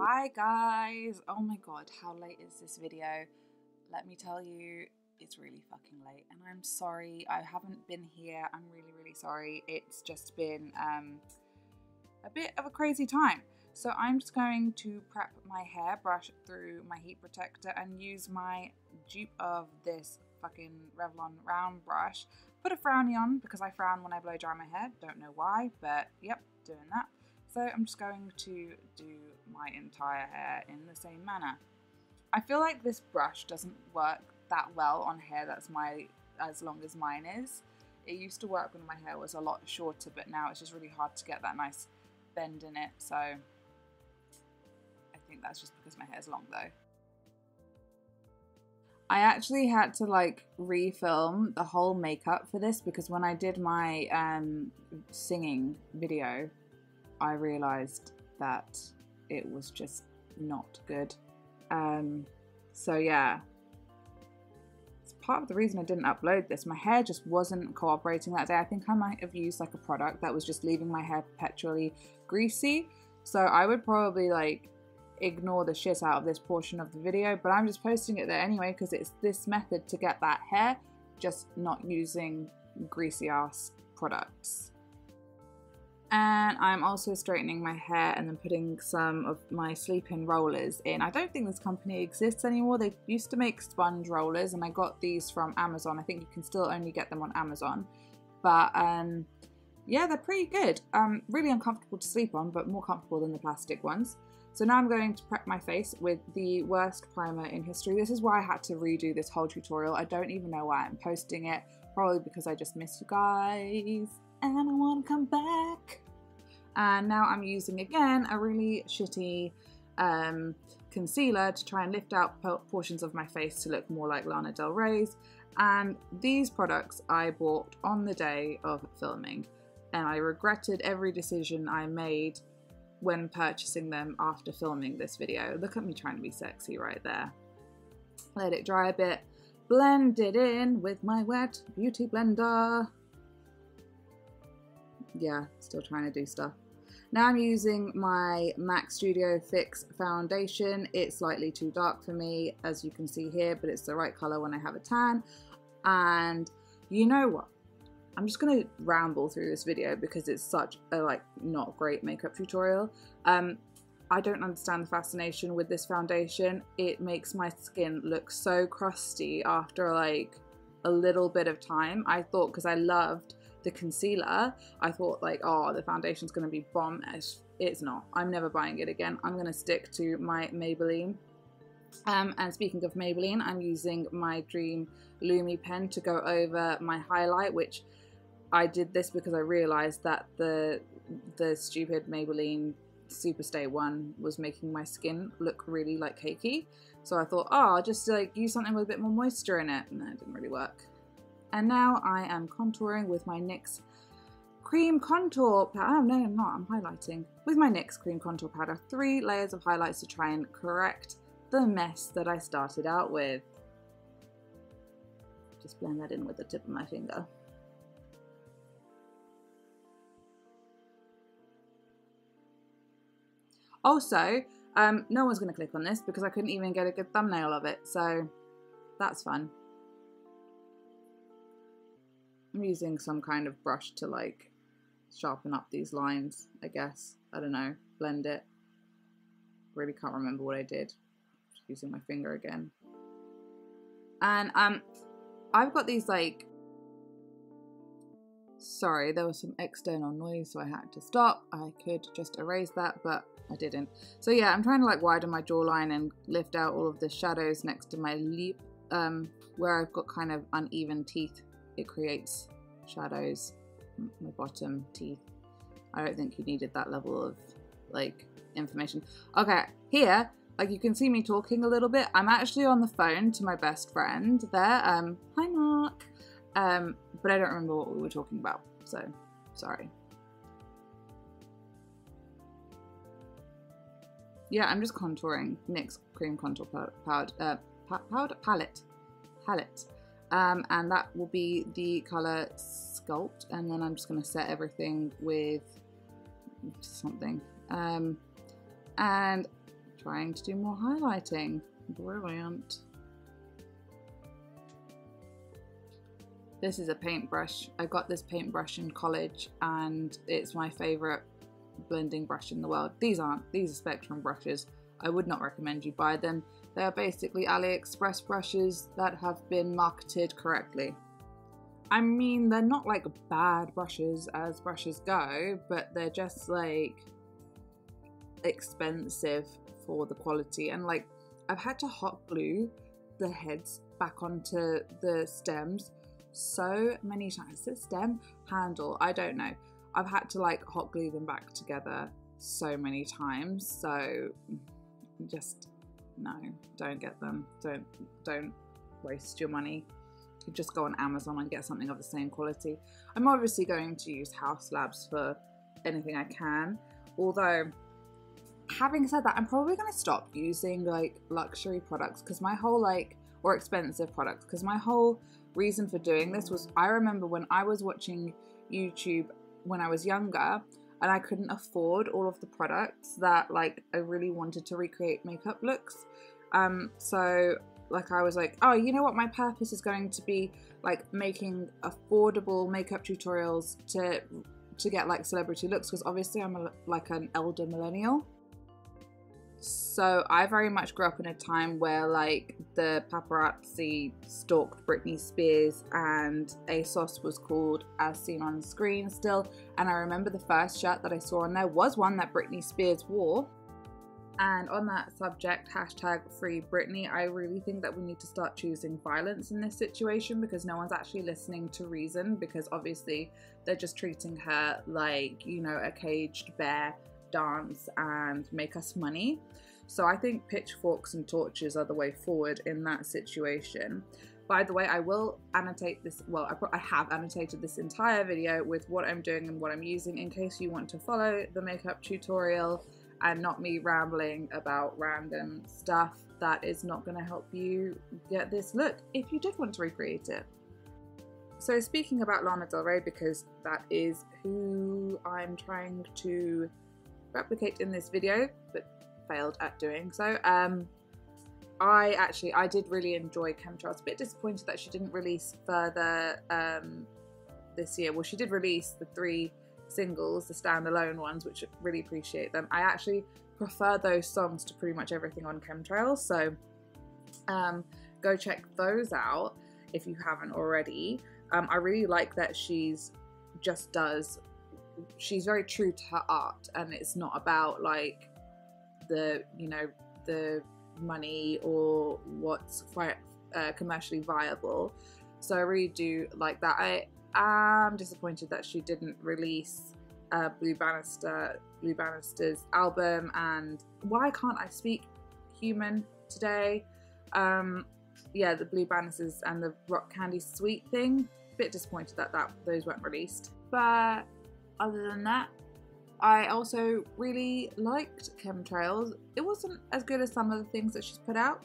Hi guys! Oh my god, how late is this video? Let me tell you, it's really fucking late and I'm sorry I haven't been here. I'm really sorry. It's just been a bit of a crazy time. So I'm just going to prep my hair, brush through my heat protector and use my dupe of this fucking Revlon round brush. Put a frowny on because I frown when I blow dry my hair. Don't know why, but yep, doing that. So I'm just going to do my entire hair in the same manner. I feel like this brush doesn't work that well on hair that's as long as mine is. It used to work when my hair was a lot shorter, but now it's just really hard to get that nice bend in it. So I think that's just because my hair's long though. I actually had to like refilm the whole makeup for this because when I did my singing video, I realized that it was just not good. So yeah, it's part of the reason I didn't upload this. My hair just wasn't cooperating that day. I think I might have used like a product that was just leaving my hair perpetually greasy. So I would probably like ignore the shit out of this portion of the video, but I'm just posting it there anyway because it's this method to get that hair, just not using greasy ass products. And I'm also straightening my hair and then putting some of my sleep-in rollers in. I don't think this company exists anymore. They used to make sponge rollers and I got these from Amazon. I think you can still only get them on Amazon. But yeah, they're pretty good. Really uncomfortable to sleep on, but more comfortable than the plastic ones. So now I'm going to prep my face with the worst primer in history. This is why I had to redo this whole tutorial. I don't even know why I'm posting it. Probably because I just miss you guys and I want to come back. And now I'm using again a really shitty concealer to try and lift out portions of my face to look more like Lana Del Rey's. And these products I bought on the day of filming and I regretted every decision I made when purchasing them after filming this video. Look at me trying to be sexy right there. Let it dry a bit, blend it in with my wet beauty blender. Yeah, still trying to do stuff. Now I'm using my MAC Studio Fix foundation. It's slightly too dark for me, as you can see here, but it's the right color when I have a tan. And you know what? I'm just gonna ramble through this video because it's such a like not great makeup tutorial. I don't understand the fascination with this foundation. It makes my skin look so crusty after like a little bit of time. I thought because I loved the concealer, I thought like, oh, the foundation's gonna be bomb. It's not. I'm never buying it again. I'm gonna stick to my Maybelline. And speaking of Maybelline, I'm using my Dream Lumi pen to go over my highlight, which I did this because I realized that the stupid Maybelline Super Stay one was making my skin look really like cakey. So I thought, oh, I'll just like use something with a bit more moisture in it. No, it didn't really work. And now I am contouring with my NYX cream contour powder. Oh no, I'm not, I'm highlighting. With my NYX cream contour powder, 3 layers of highlights to try and correct the mess that I started out with. Just blend that in with the tip of my finger. Also, no one's gonna click on this because I couldn't even get a good thumbnail of it, so that's fun. I'm using some kind of brush to like sharpen up these lines, I guess. I don't know, blend it. Really can't remember what I did. Just using my finger again. And I've got these like, sorry, there was some external noise so I had to stop. I could just erase that, but I didn't. So yeah, I'm trying to like widen my jawline and lift out all of the shadows next to my lip, where I've got kind of uneven teeth. It creates shadows, my bottom teeth. I don't think you needed that level of like information. Okay, here, like you can see me talking a little bit. I'm actually on the phone to my best friend there. Hi Mark. But I don't remember what we were talking about, so sorry. Yeah, I'm just contouring NYX cream contour palette. And that will be the color Sculpt, and then I'm just going to set everything with something. And trying to do more highlighting. Brilliant. This is a paintbrush. I got this paintbrush in college and it's my favourite blending brush in the world. These are Spectrum brushes. I would not recommend you buy them. They are basically AliExpress brushes that have been marketed correctly. I mean, they're not like bad brushes as brushes go, but they're just like expensive for the quality. And like, I've had to hot glue the heads back onto the stems so many times. The stem handle, I don't know. I've had to like hot glue them back together so many times. So just no, don't get them. Don't waste your money. You just go on Amazon and get something of the same quality. I'm obviously going to use House Labs for anything I can. Although, having said that, I'm probably going to stop using like luxury products because my whole like, or expensive products, because my whole reason for doing this was, I remember when I was watching YouTube when I was younger and I couldn't afford all of the products that like I really wanted to recreate makeup looks. So like I was like, oh, you know what, my purpose is going to be like making affordable makeup tutorials to get like celebrity looks, because obviously I'm like an elder millennial. So I very much grew up in a time where like the paparazzi stalked Britney Spears and ASOS was called As Seen on Screen still. And I remember the first shirt that I saw on there was one that Britney Spears wore. And on that subject, hashtag free Britney, I really think that we need to start choosing violence in this situation, because no one's actually listening to reason, because obviously they're just treating her like, you know, a caged bear, dance and make us money. So I think pitchforks and torches are the way forward in that situation. By the way, I will annotate this, well, I have annotated this entire video with what I'm doing and what I'm using in case you want to follow the makeup tutorial and not me rambling about random stuff that is not going to help you get this look if you did want to recreate it. So speaking about Lana Del Rey, because that is who I'm trying to replicate in this video, but failed at doing so. I did really enjoy Chemtrails. A bit disappointed that she didn't release further this year. Well, she did release the 3 singles, the standalone ones, which I really appreciate them. I actually prefer those songs to pretty much everything on Chemtrails, so go check those out if you haven't already. I really like that she's very true to her art, and it's not about like the, you know, the money or what's quite commercially viable. So I really do like that. I am disappointed that she didn't release Blue Bannister's album, and Why Can't I Speak Human today. Yeah, the Blue Bannisters and the Rock Candy Sweet thing. Bit disappointed that those weren't released. But other than that, I also really liked Chemtrails. It wasn't as good as some of the things that she's put out.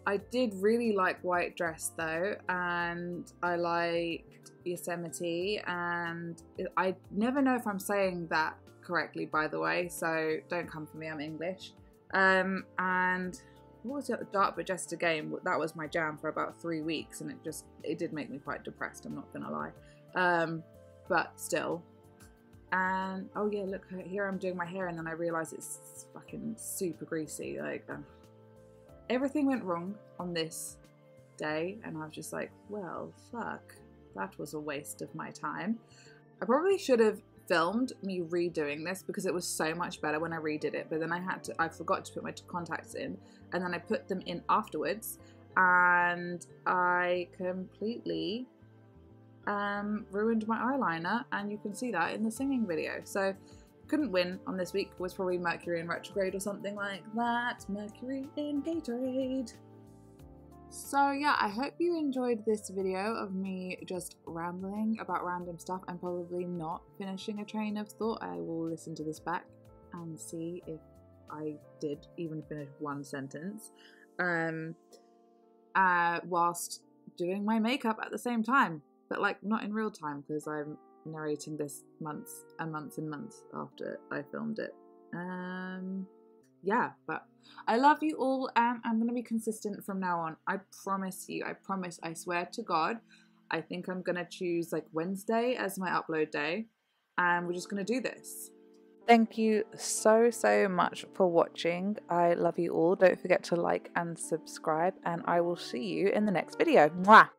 I did really like White Dress though, and I liked Yosemite, and I never know if I'm saying that correctly, by the way, so don't come for me, I'm English. And what was it? Dark But Just a Game. That was my jam for about 3 weeks, and it did make me quite depressed, I'm not gonna lie. But still. And oh yeah, look, here I'm doing my hair and then I realise it's fucking super greasy. Like everything went wrong on this day, and I was just like, well, fuck, that was a waste of my time. I probably should have filmed me redoing this because it was so much better when I redid it, but then I forgot to put my contacts in, and then I put them in afterwards, and I completely ruined my eyeliner, and you can see that in the singing video. So couldn't win on this week. It was probably Mercury in retrograde or something like that. Mercury in Gatorade. So yeah, I hope you enjoyed this video of me just rambling about random stuff. I'm probably not finishing a train of thought. I will listen to this back and see if I did even finish one sentence whilst doing my makeup at the same time, but like not in real time because I'm narrating this months and months and months after I filmed it. yeah, but I love you all. I'm going to be consistent from now on. I promise you. I promise. I swear to God. I think I'm going to choose like Wednesday as my upload day. And we're just going to do this. Thank you so much for watching. I love you all. Don't forget to like and subscribe. And I will see you in the next video. Mwah!